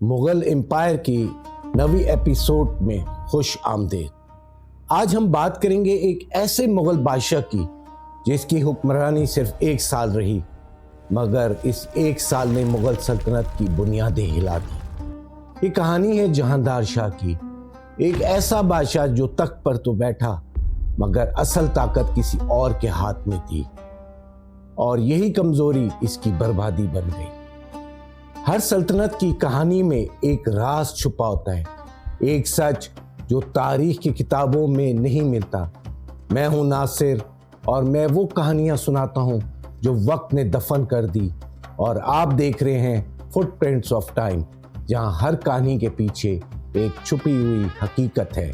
Mughal umpire کی نوی episode میں خوش آمدید۔ آج ہم بات کریں گے ایک ایسے مغل بادشاہ کی جس کی حکمرانی صرف 1 سال رہی، مگر اس 1 سال نے مغل سلطنت کی بنیادیں ہلا دی۔ یہ کہانی ہے جہاندار شاہ کی، ایک ایسا بادشاہ جو تخت پر تو بیٹھا مگر اصل طاقت کسی اور کے ہاتھ میں تھی، اور یہی کمزوری اس کی بربادی بن گئی۔ ہر سلطنت کی کہانی میں ایک راز چھپا ہوتا ہے، ایک سچ جو تاریخ کی کتابوں میں نہیں ملتا۔ میں ہوں ناصر اور میں وہ کہانیاں سناتا ہوں جو وقت نے دفن کر دی، اور آپ دیکھ رہے ہیں فٹ پرنٹس آف ٹائم، جہاں ہر کہانی کے پیچھے ایک چھپی ہوئی حقیقت ہے۔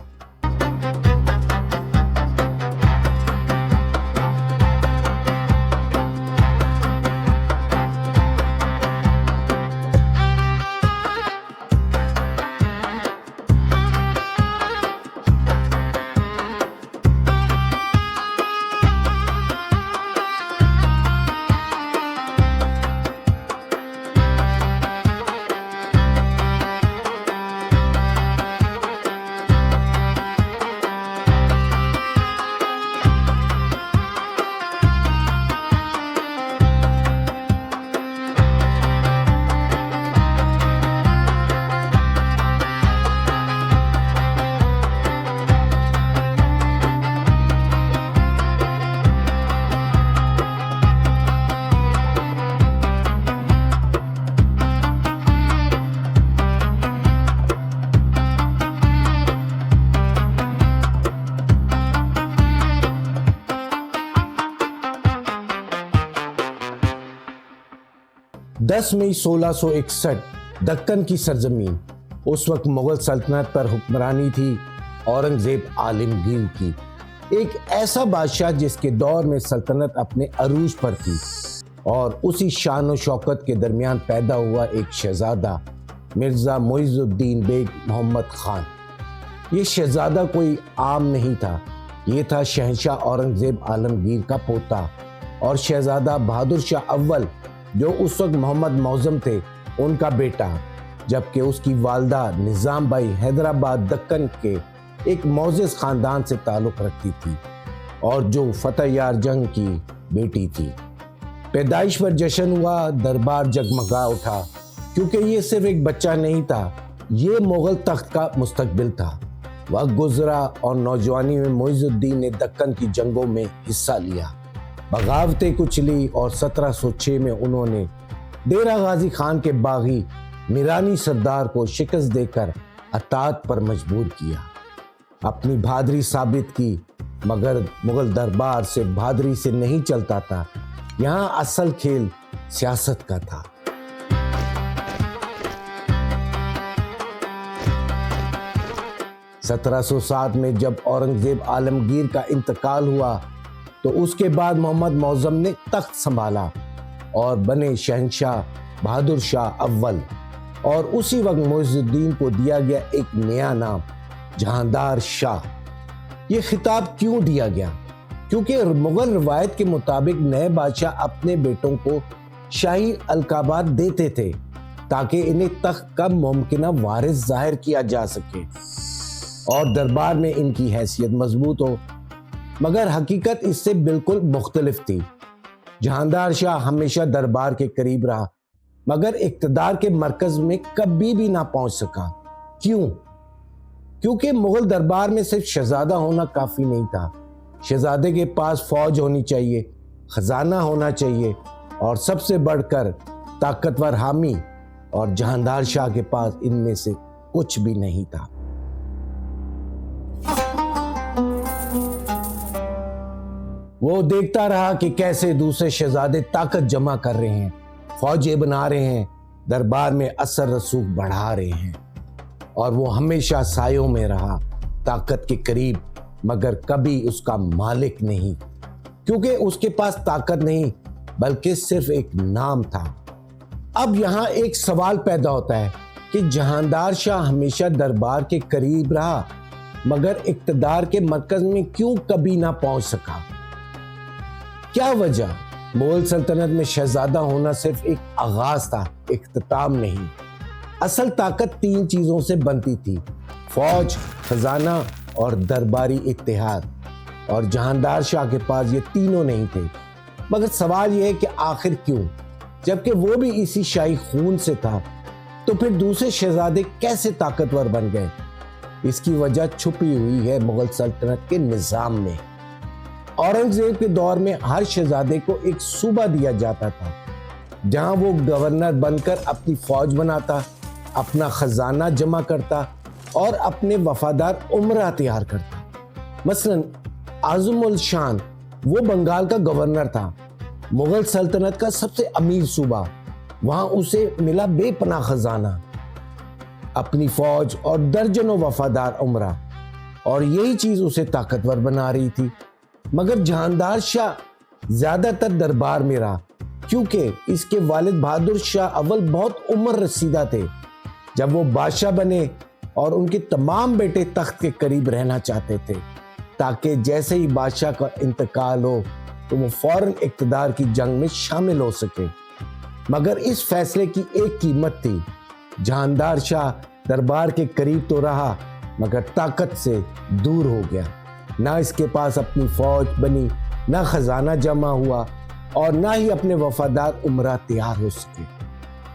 دس مئی 1661 دکن کی سرزمین، اس وقت مغل سلطنت پر حکمرانی تھی اورنگزیب عالمگیر کی، ایک ایسا بادشاہ جس کے دور میں سلطنت اپنے عروج پر تھی، اور اسی شان و شوکت کے درمیان پیدا ہوا ایک شہزادہ مرزا معز الدین بیگ محمد خان۔ یہ شہزادہ کوئی عام نہیں تھا، یہ تھا شہنشاہ اورنگزیب عالمگیر کا پوتا، اور شہزادہ بہادر شاہ اول جو اس وقت محمد معظم تھے ان کا بیٹا، جبکہ اس کی والدہ نظام بائی حیدرآباد دکن کے ایک معزز خاندان سے تعلق رکھتی تھی، اور جو فتح یار جنگ کی بیٹی تھی۔ پیدائش پر جشن ہوا، دربار جگمگا اٹھا، کیونکہ یہ صرف ایک بچہ نہیں تھا، یہ مغل تخت کا مستقبل تھا۔ وقت گزرا اور نوجوانی میں معز الدین نے دکن کی جنگوں میں حصہ لیا، بغاوتیں کچلی، اور 1706 میں انہوں نے ڈیرہ غازی خان کے باغی میرانی سردار کو شکست دے کر اطاعت پر مجبور کیا۔ اپنی بہادری ثابت کی، مگر مغل دربار سے بہادری سے نہیں چلتا تھا، یہاں اصل کھیل سیاست کا تھا۔ سترہ سو 7 میں جب اورنگزیب عالمگیر کا انتقال ہوا تو اس کے بعد محمد معظم نے تخت سنبھالا اور بنے شہنشاہ بہادر شاہ اول، اور اسی وقت معز الدین کو دیا گیا ایک نیا نام، جہاندار شاہ۔ یہ خطاب کیوں دیا گیا؟ کیونکہ مغل روایت کے مطابق نئے بادشاہ اپنے بیٹوں کو شاہی القابات دیتے تھے تاکہ انہیں تخت کا ممکنہ وارث ظاہر کیا جا سکے اور دربار میں ان کی حیثیت مضبوط ہو، مگر حقیقت اس سے بالکل مختلف تھی۔ جہاندار شاہ ہمیشہ دربار کے قریب رہا، مگر اقتدار کے مرکز میں کبھی بھی نہ پہنچ سکا۔ کیوں؟ کیونکہ مغل دربار میں صرف شہزادہ ہونا کافی نہیں تھا، شہزادے کے پاس فوج ہونی چاہیے، خزانہ ہونا چاہیے، اور سب سے بڑھ کر طاقتور حامی، اور جہاندار شاہ کے پاس ان میں سے کچھ بھی نہیں تھا۔ وہ دیکھتا رہا کہ کیسے دوسرے شہزادے طاقت جمع کر رہے ہیں، فوجیں بنا رہے ہیں، دربار میں اثر رسوخ بڑھا رہے ہیں، اور وہ ہمیشہ سایوں میں رہا، طاقت کے قریب، مگر کبھی اس کا مالک نہیں، کیونکہ اس کے پاس طاقت نہیں بلکہ صرف ایک نام تھا۔ اب یہاں ایک سوال پیدا ہوتا ہے کہ جہاندار شاہ ہمیشہ دربار کے قریب رہا مگر اقتدار کے مرکز میں کیوں کبھی نہ پہنچ سکا؟ کیا وجہ؟ مغل سلطنت میں شہزادہ ہونا صرف ایک آغاز تھا، اختتام نہیں۔ اصل طاقت 3 چیزوں سے بنتی تھی: فوج، خزانہ اور درباری اتحاد، اور جہاندار شاہ کے پاس یہ تینوں نہیں تھے۔ مگر سوال یہ ہے کہ آخر کیوں؟ جبکہ وہ بھی اسی شاہی خون سے تھا، تو پھر دوسرے شہزادے کیسے طاقتور بن گئے؟ اس کی وجہ چھپی ہوئی ہے مغل سلطنت کے نظام میں۔ اورنگزیب کے دور میں ہر شہزادے کو ایک صوبہ دیا جاتا تھا، جہاں وہ گورنر بن کر اپنی فوج بناتا، اپنا خزانہ جمع کرتا اور اپنے وفادار امراء تیار کرتا۔ مثلا اعظم الشان وہ بنگال کا گورنر تھا، مغل سلطنت کا سب سے امیر صوبہ، وہاں اسے ملا بے پناہ خزانہ، اپنی فوج اور درجنوں وفادار امراء، اور یہی چیز اسے طاقتور بنا رہی تھی۔ مگر جہاندار شاہ زیادہ تر دربار میں رہا، کیونکہ اس کے والد بہادر شاہ اول بہت عمر رسیدہ تھے۔ جب وہ بادشاہ بنے اور ان کے تمام بیٹے تخت کے قریب رہنا چاہتے تھے، تاکہ جیسے ہی بادشاہ کا انتقال ہو تو وہ فوراً اقتدار کی جنگ میں شامل ہو سکے۔ مگر اس فیصلے کی ایک قیمت تھی: جہاندار شاہ دربار کے قریب تو رہا، مگر طاقت سے دور ہو گیا۔ نہ اس کے پاس اپنی فوج بنی، نہ خزانہ جمع ہوا، اور نہ ہی اپنے وفادار امراء تیار ہو سکے۔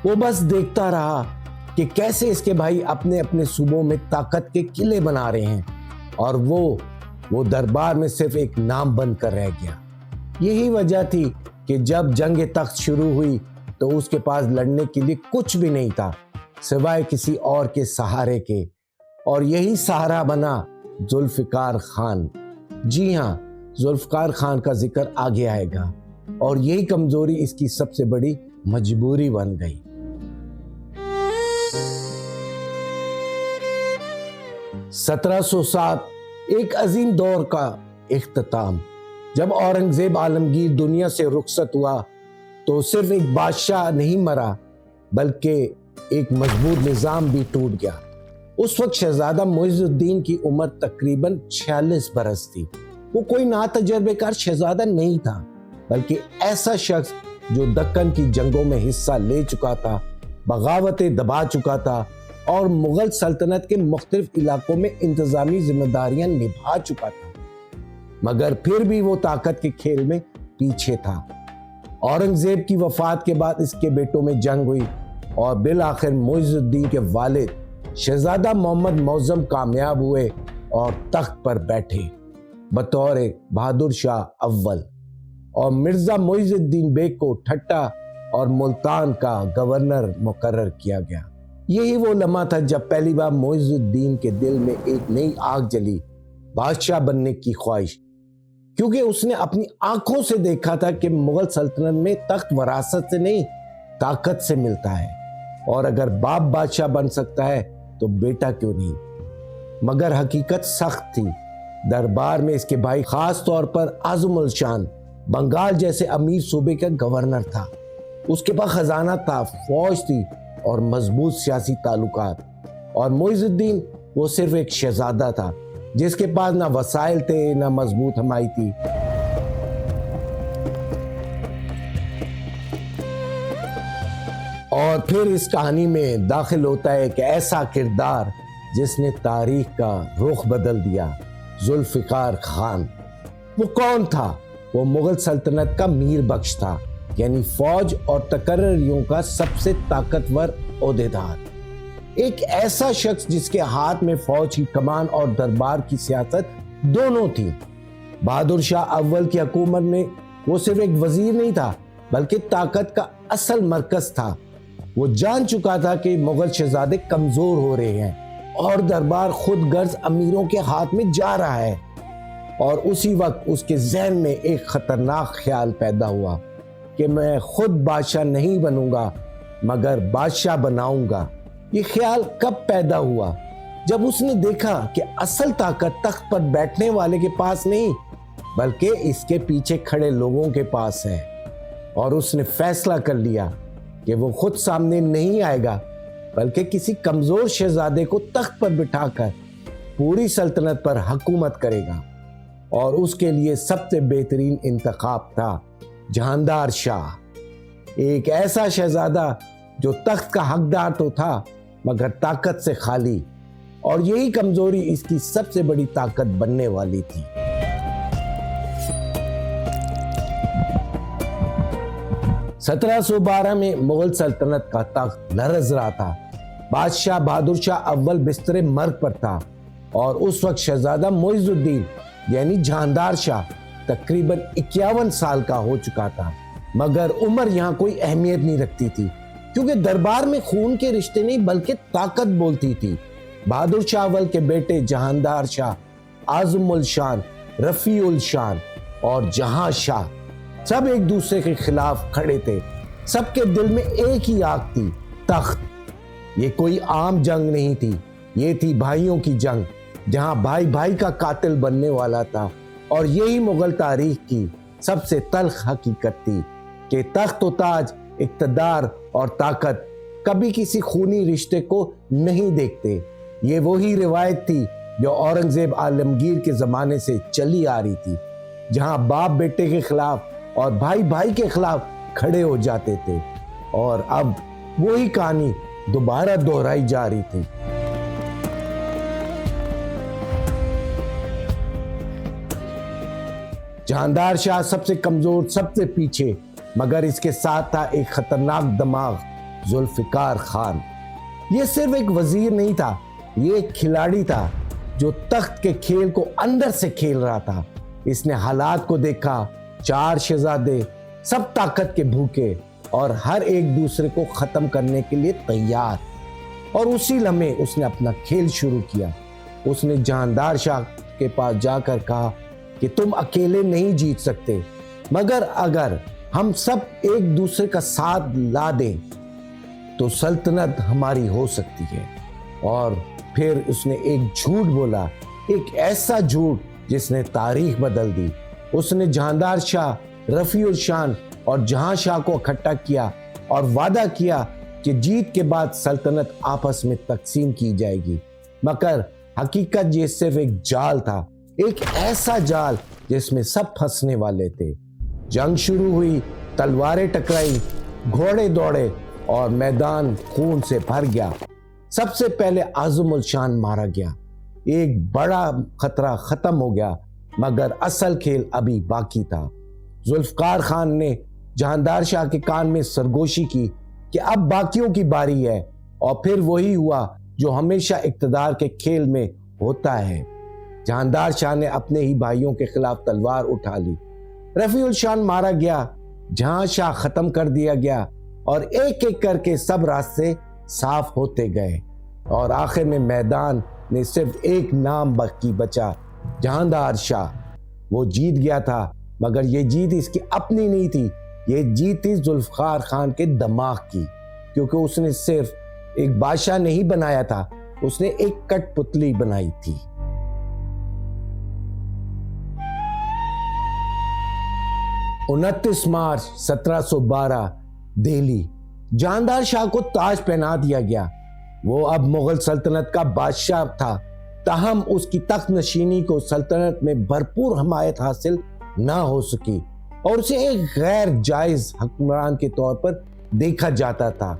وہ بس دیکھتا رہا کہ کیسے اس کے بھائی اپنے اپنے صوبوں میں طاقت کے قلعے بنا رہے ہیں، اور وہ دربار میں صرف ایک نام بن کر رہ گیا۔ یہی وجہ تھی کہ جب جنگ تخت شروع ہوئی تو اس کے پاس لڑنے کے لیے کچھ بھی نہیں تھا سوائے کسی اور کے سہارے کے، اور یہی سہارا بنا ذوالفقار خان۔ جی ہاں، ذوالفقار خان کا ذکر آگے آئے گا، اور یہی کمزوری اس کی سب سے بڑی مجبوری بن گئی۔ 1707 ایک عظیم دور کا اختتام۔ جب اورنگزیب عالمگیر دنیا سے رخصت ہوا تو صرف ایک بادشاہ نہیں مرا، بلکہ ایک مضبوط نظام بھی ٹوٹ گیا۔ اس وقت شہزادہ معز الدین کی عمر تقریباً 46 برس تھی۔ وہ کوئی ناتجربہ کار شہزادہ نہیں تھا، بلکہ ایسا شخص جو دکن کی جنگوں میں حصہ لے چکا تھا، بغاوتیں دبا چکا تھا، اور مغل سلطنت کے مختلف علاقوں میں انتظامی ذمہ داریاں نبھا چکا تھا۔ مگر پھر بھی وہ طاقت کے کھیل میں پیچھے تھا۔ اورنگزیب کی وفات کے بعد اس کے بیٹوں میں جنگ ہوئی، اور بالآخر معز الدین کے والد شہزادہ محمد معظم کامیاب ہوئے اور تخت پر بیٹھے بطور بہادر شاہ اول، اور مرزا معز الدین بیگ کو ٹھٹا اور ملتان کا گورنر مقرر کیا گیا۔ یہی وہ لمحہ تھا جب پہلی بار معز الدین کے دل میں ایک نئی آگ جلی، بادشاہ بننے کی خواہش، کیونکہ اس نے اپنی آنکھوں سے دیکھا تھا کہ مغل سلطنت میں تخت وراثت سے نہیں، طاقت سے ملتا ہے، اور اگر باپ بادشاہ بن سکتا ہے تو بیٹا کیوں نہیں؟ مگر حقیقت سخت تھی۔ دربار میں اس کے بھائی، خاص طور پر اعظم الشان، بنگال جیسے امیر صوبے کا گورنر تھا۔ اس کے پاس خزانہ تھا، فوج تھی اور مضبوط سیاسی تعلقات، اور معز الدین وہ صرف ایک شہزادہ تھا جس کے پاس نہ وسائل تھے نہ مضبوط حمایتی۔ اور پھر اس کہانی میں داخل ہوتا ہے ایک ایسا کردار جس نے تاریخ کا رخ بدل دیا: ذوالفقار خان۔ وہ کون تھا؟ وہ مغل سلطنت کا میر بخش تھا، یعنی فوج اور تقرریوں کا سب سے طاقتور عہدیدار۔ ایک ایسا شخص جس کے ہاتھ میں فوج کی کمان اور دربار کی سیاست دونوں تھی۔ بہادر شاہ اول کی حکومت میں وہ صرف ایک وزیر نہیں تھا، بلکہ طاقت کا اصل مرکز تھا۔ وہ جان چکا تھا کہ مغل شہزادے کمزور ہو رہے ہیں اور دربار خود غرض امیروں کے ہاتھ میں جا رہا ہے، اور اسی وقت اس کے ذہن میں ایک خطرناک خیال پیدا ہوا کہ میں خود بادشاہ نہیں بنوں گا مگر بادشاہ بناؤں گا۔ یہ خیال کب پیدا ہوا؟ جب اس نے دیکھا کہ اصل طاقت تخت پر بیٹھنے والے کے پاس نہیں بلکہ اس کے پیچھے کھڑے لوگوں کے پاس ہے، اور اس نے فیصلہ کر لیا کہ وہ خود سامنے نہیں آئے گا بلکہ کسی کمزور شہزادے کو تخت پر بٹھا کر پوری سلطنت پر حکومت کرے گا، اور اس کے لیے سب سے بہترین انتخاب تھا جہاندار شاہ، ایک ایسا شہزادہ جو تخت کا حقدار تو تھا مگر طاقت سے خالی، اور یہی کمزوری اس کی سب سے بڑی طاقت بننے والی تھی۔ 1712 میں مغل سلطنت کا تخت لرز رہا تھا۔ بادشاہ بہادر شاہ اول بستر مرگ پر تھا، اور اس وقت شہزادہ معز الدین یعنی جہاندار شاہ تقریباً 51 سال کا ہو چکا تھا۔ مگر عمر یہاں کوئی اہمیت نہیں رکھتی تھی، کیونکہ دربار میں خون کے رشتے نہیں بلکہ طاقت بولتی تھی۔ بہادر شاہ اول کے بیٹے جہاندار شاہ، اعظم الشان، رفیع الشان اور جہاں شاہ سب ایک دوسرے کے خلاف کھڑے تھے۔ سب کے دل میں ایک ہی آگ تھی، تخت۔ یہ کوئی عام جنگ نہیں تھی، یہ تھی بھائیوں کی جنگ، جہاں بھائی بھائی کا قاتل بننے والا تھا۔ اور یہی مغل تاریخ کی سب سے تلخ حقیقت تھی کہ تخت و تاج، اقتدار اور طاقت کبھی کسی خونی رشتے کو نہیں دیکھتے۔ یہ وہی روایت تھی جو اورنگزیب عالمگیر کے زمانے سے چلی آ رہی تھی، جہاں باپ بیٹے کے خلاف اور بھائی بھائی کے خلاف کھڑے ہو جاتے تھے، اور اب وہی کہانی دوبارہ دہرائی جا رہی تھی۔ جہاندار شاہ سب سے کمزور، سب سے پیچھے، مگر اس کے ساتھ تھا ایک خطرناک دماغ، ذوالفقار خان۔ یہ صرف ایک وزیر نہیں تھا، یہ ایک کھلاڑی تھا جو تخت کے کھیل کو اندر سے کھیل رہا تھا۔ اس نے حالات کو دیکھا، 4 شہزادے، سب طاقت کے بھوکے اور ہر ایک دوسرے کو ختم کرنے کے لیے تیار، اور اسی لمحے اس نے اپنا کھیل شروع کیا۔ اس نے جہاندار شاہ کے پاس جا کر کہا کہ تم اکیلے نہیں جیت سکتے، مگر اگر ہم سب ایک دوسرے کا ساتھ لا دیں تو سلطنت ہماری ہو سکتی ہے۔ اور پھر اس نے ایک جھوٹ بولا، ایک ایسا جھوٹ جس نے تاریخ بدل دی۔ اس نے جہاندار شاہ، رفیع الشان اور جہاں شاہ کو اکٹھا کیا اور وعدہ کیا کہ جیت کے بعد سلطنت آپس میں تقسیم کی جائے گی، مگر حقیقت یہ صرف ایک جال تھا، ایک ایسا جال جس میں سب پھنسنے والے تھے۔ جنگ شروع ہوئی، تلواریں ٹکرائی، گھوڑے دوڑے اور میدان خون سے بھر گیا۔ سب سے پہلے اعظم الشان مارا گیا۔ ایک بڑا خطرہ ختم ہو گیا، مگر اصل کھیل ابھی باقی تھا۔ ذوالفقار خان نے جہاندار شاہ کے کان میں سرگوشی کی کہ اب باقیوں کی باری ہے، اور پھر وہی ہوا جو ہمیشہ اقتدار کے کھیل میں ہوتا ہے۔ جہاندار شاہ نے اپنے ہی بھائیوں کے خلاف تلوار اٹھا لی۔ رفیع الشان مارا گیا، جہاں شاہ ختم کر دیا گیا، اور ایک ایک کر کے سب راستے صاف ہوتے گئے، اور آخر میں میدان میں صرف ایک نام باقی بچا، جہاندار شاہ۔ وہ جیت گیا تھا، مگر یہ جیت اس کی اپنی نہیں تھی، یہ جیت تھی ذوالفقار خان کے دماغ کی، کیونکہ اس نے صرف ایک بادشاہ نہیں بنایا تھا، اس نے ایک کٹ پتلی بنائی تھی۔ 29 مارچ 1712 دہلی۔ جہاندار شاہ کو تاج پہنا دیا گیا۔ وہ اب مغل سلطنت کا بادشاہ تھا، تاہم اس کی تخت نشینی کو سلطنت میں بھرپور حمایت حاصل نہ ہو سکی، اور اسے ایک غیر جائز حکمران کے طور پر دیکھا جاتا تھا۔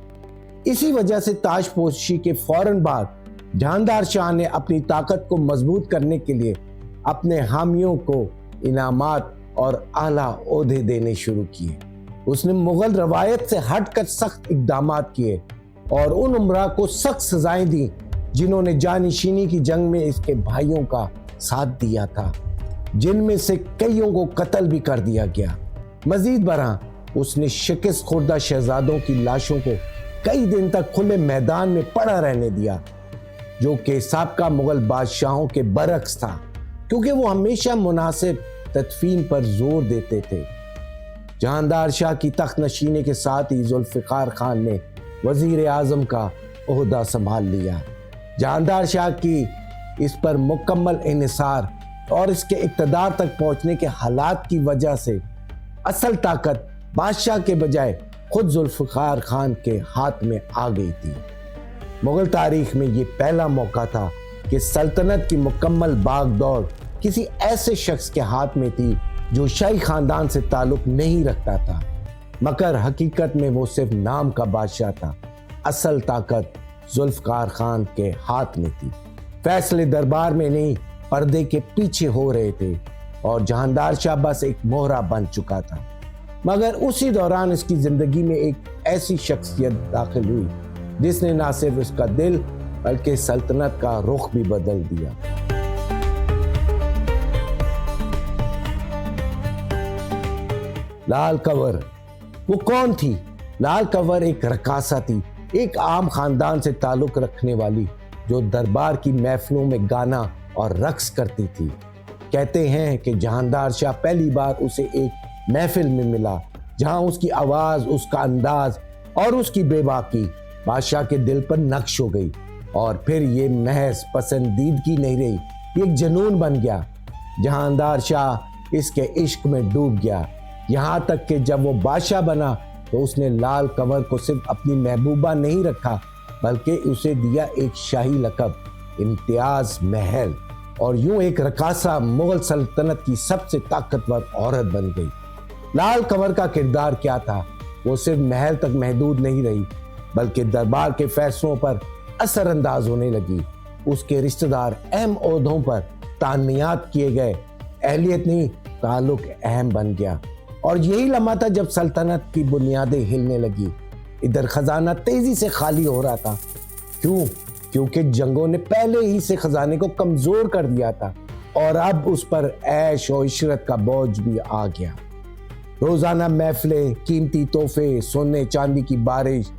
اسی وجہ سے تاج پوشی کے فوراً بعد جہاندار شاہ نے اپنی طاقت کو مضبوط کرنے کے لیے اپنے حامیوں کو انعامات اور اعلیٰ عہدے دینے شروع کیے۔ اس نے مغل روایت سے ہٹ کر سخت اقدامات کیے اور ان امراء کو سخت سزائیں دیں جنہوں نے جانشینی کی جنگ میں اس کے بھائیوں کا ساتھ دیا تھا، جن میں سے کئیوں کو قتل بھی کر دیا گیا۔ مزید برآں اس نے شکست خوردہ شہزادوں کی لاشوں کو کئی دن تک کھلے میدان میں پڑا رہنے دیا، جو کہ سابقہ مغل بادشاہوں کے برعکس تھا، کیونکہ وہ ہمیشہ مناسب تدفین پر زور دیتے تھے۔ جہاندار شاہ کی تخت نشینے کے ساتھ ہی ذوالفقار خان نے وزیر اعظم کا عہدہ سنبھال لیا۔ جہاندار شاہ کی اس پر مکمل انحصار اور اس کے اقتدار تک پہنچنے کے حالات کی وجہ سے اصل طاقت بادشاہ کے بجائے خود ذوالفقار خان کے ہاتھ میں آ گئی تھی۔ مغل تاریخ میں یہ پہلا موقع تھا کہ سلطنت کی مکمل باغ دوڑ کسی ایسے شخص کے ہاتھ میں تھی جو شاہی خاندان سے تعلق نہیں رکھتا تھا، مگر حقیقت میں وہ صرف نام کا بادشاہ تھا۔ اصل طاقت ذوالفقار خان کے ہاتھ میں تھی۔ فیصلے دربار میں نہیں پردے کے پیچھے ہو رہے تھے اور جہاندار شاہ بس ایک مہرہ بن چکا تھا۔ مگر اسی دوران اس کی زندگی میں ایک ایسی شخصیت داخل ہوئی جس نے نہ صرف اس کا دل بلکہ سلطنت کا رخ بھی بدل دیا۔ لال کنور وہ کون تھی؟ لال کنور ایک رقاصہ تھی، ایک عام خاندان سے تعلق رکھنے والی جو دربار کی محفلوں میں گانا اور رقص کرتی تھی۔ کہتے ہیں کہ جہاندار شاہ پہلی بار اسے ایک محفل میں ملا جہاں اس کی آواز، اس کا انداز اور اس کی بے باکی بادشاہ کے دل پر نقش ہو گئی، اور پھر یہ محض پسندیدگی نہیں رہی، یہ ایک جنون بن گیا۔ جہاندار شاہ اس کے عشق میں ڈوب گیا، یہاں تک کہ جب وہ بادشاہ بنا تو اس نے لال کنور کو صرف اپنی محبوبہ نہیں رکھا بلکہ اسے دیا ایک شاہی لقب، امتیاز محل، اور یوں ایک رقاصہ مغل سلطنت کی سب سے طاقتور عورت بن گئی۔ لال کنور کا کردار کیا تھا؟ وہ صرف محل تک محدود نہیں رہی بلکہ دربار کے فیصلوں پر اثر انداز ہونے لگی۔ اس کے رشتہ دار اہم عہدوں پر تعینات کیے گئے، اہلیت نہیں تعلق اہم بن گیا، اور یہی لمحہ تھا جب سلطنت کی بنیادیں ہلنے لگی۔ ادھر خزانہ تیزی سے خالی ہو رہا تھا۔ کیونکہ جنگوں نے پہلے ہی سے خزانے کو کمزور کر دیا تھا، اور اب اس پر عیش و عشرت کا بوجھ بھی آ گیا۔ روزانہ محفلیں، قیمتی تحفے، سونے چاندی کی بارش۔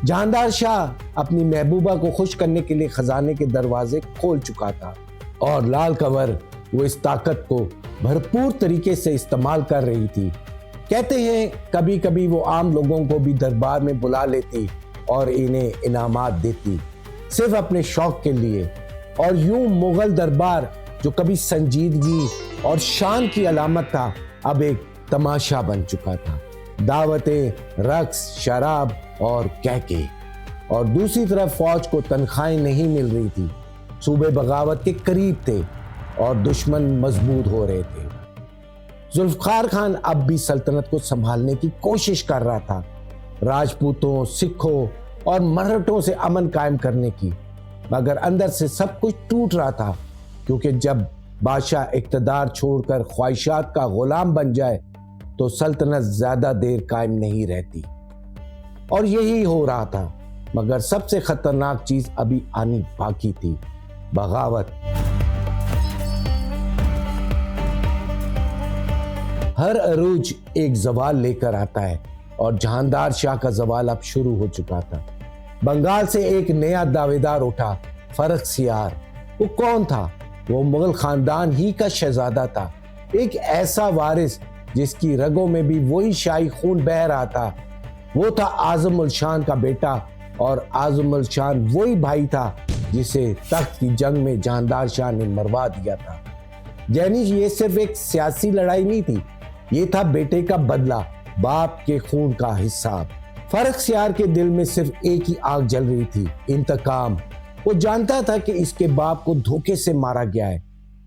جہاندار شاہ اپنی محبوبہ کو خوش کرنے کے لیے خزانے کے دروازے کھول چکا تھا، اور لال کنور وہ اس طاقت کو بھرپور طریقے سے استعمال کر رہی تھی۔ کہتے ہیں کبھی کبھی وہ عام لوگوں کو بھی دربار میں بلا لیتی اور انہیں انعامات دیتی، صرف اپنے شوق کے لیے، اور یوں مغل دربار جو کبھی سنجیدگی اور شان کی علامت تھا اب ایک تماشا بن چکا تھا۔ دعوتیں، رقص، شراب اور کہکے، اور دوسری طرف فوج کو تنخواہیں نہیں مل رہی تھی، صوبے بغاوت کے قریب تھے اور دشمن مضبوط ہو رہے تھے۔ ذوالفقار خان اب بھی سلطنت کو سنبھالنے کی کوشش کر رہا تھا، راجپوتوں، سکھوں اور مرہٹوں سے امن قائم کرنے کی، مگر اندر سے سب کچھ ٹوٹ رہا تھا، کیونکہ جب بادشاہ اقتدار چھوڑ کر خواہشات کا غلام بن جائے تو سلطنت زیادہ دیر قائم نہیں رہتی، اور یہی ہو رہا تھا۔ مگر سب سے خطرناک چیز ابھی آنی باقی تھی، بغاوت۔ ہر عروج ایک زوال لے کر آتا ہے، اور جہاندار شاہ کا زوال اب شروع ہو چکا تھا۔ بنگال سے ایک نیا دعویدار اٹھا، فرخ-سیار۔ وہ کون تھا؟ وہ مغل خاندان ہی کا شہزادہ تھا، ایک ایسا وارث جس کی رگوں میں بھی وہی شاہی خون بہہ رہا تھا۔ وہ تھا اعظم الشان کا بیٹا، اور اعظم الشان وہی بھائی تھا جسے تخت کی جنگ میں جہاندار شاہ نے مروا دیا تھا۔ یعنی یہ صرف ایک سیاسی لڑائی نہیں تھی، یہ تھا بیٹے کا بدلہ، باپ کے خون کا حساب۔ فرخ-سیار کے دل میں صرف ایک ہی آگ جل رہی تھی، انتقام۔ وہ جانتا تھا کہ اس کے باپ کو دھوکے سے مارا گیا ہے،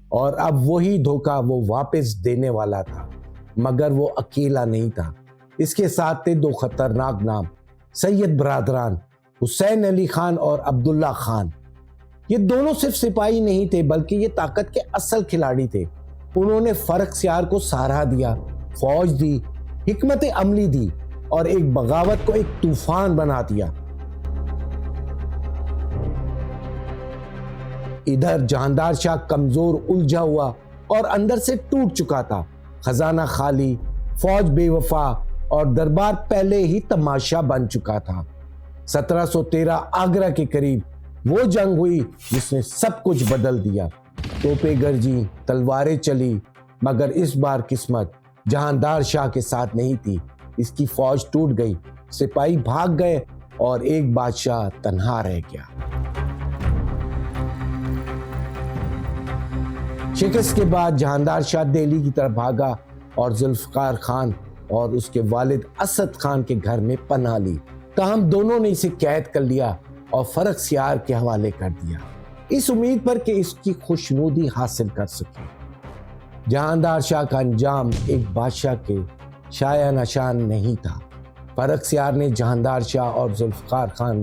اور اب وہی دھوکہ وہ واپس دینے والا تھا۔ مگر وہ اکیلا نہیں تھا، اس کے ساتھ تھے دو خطرناک نام، سید برادران، حسین علی خان اور عبداللہ خان۔ یہ دونوں صرف سپاہی نہیں تھے بلکہ یہ طاقت کے اصل کھلاڑی تھے۔ انہوں نے فرخ-سیار کو سہارا دیا، فوج دی، حکمت عملی دی، اور ایک بغاوت کو ایک طوفان بنا دیا۔ ادھر جہاندار شاہ کمزور، الجھا ہوا اور اندر سے ٹوٹ چکا تھا، خزانہ خالی، فوج بے وفا، اور دربار پہلے ہی تماشا بن چکا تھا۔ 1713 آگرہ کے قریب وہ جنگ ہوئی جس نے سب کچھ بدل دیا۔ توپیں گرجی، تلواریں چلی، مگر اس بار قسمت جہاندار شاہ کے ساتھ نہیں تھی۔ اس کی فوج ٹوٹ گئی، سپاہی بھاگ گئے، اور ایک بادشاہ تنہا رہ گیا۔ شکست کے بعد جہاندار شاہ دہلی کی طرف بھاگا اور ذوالفقار خان اور اس کے والد اسد خان کے گھر میں پناہ لی، تاہم دونوں نے اسے قید کر لیا اور فرخ-سیار کے حوالے کر دیا، اس امید پر کہ اس کی خوشنودی حاصل کر سکے۔ جہاندار شاہ کا انجام ایک بادشاہ کے شایع نشان نہیں تھا۔ فرخ-سیار نے جہاندار شاہ اور ذوالفقار خان